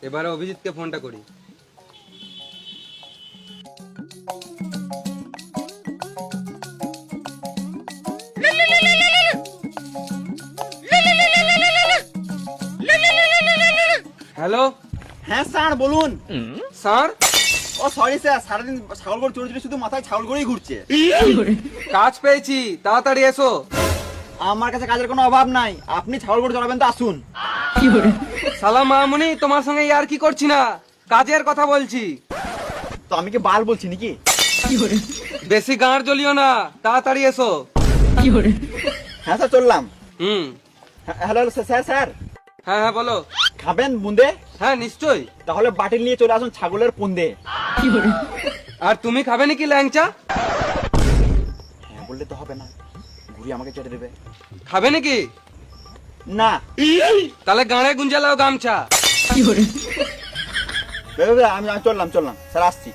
এবারে অভিজিৎকে ফোনটা করি। হ্যালো। হ্যাঁ স্যার বলুন। স্যার, ও সরি স্যার, সারাদিন ছাগল গরু চড়ে চড়ে শুধু মাথায় ছাগল গরুই ঘুরছে। কাজ পেয়েছি, তাড়াতাড়ি এসো। আমার কাছে কাজের কোনো অভাব নাই, আপনি ছাগল গরু চড়াবেন তো আসুন। সালাম মামুনি, তোমার সঙ্গে আর কি করছি না, কাজের কথা বলছি। তো আমি কি বাল বলছি নাকি? বেশি গাঁড় জ্বলিও না, তাড়াতাড়ি এসো। হ্যাঁ স্যার চললাম। হুম। হ্যালো স্যার স্যার, হ্যাঁ হ্যাঁ বলো। খাবেন বুন্দে? হ্যাঁ নিশ্চয়ই। তাহলে বাটিল নিয়ে চলে আসুন ছাগলের পুন্দে। আর তুমি খাবে নাকি ল্যাংচা? হ্যাঁ বললে তো হবে না, ঘুরি আমাকে চেটে দেবে। খাবে নাকি? না। তাহলে গাঁড়ে গুঞ্জে লাও গামছা। আমি চললাম স্যার, আসছি।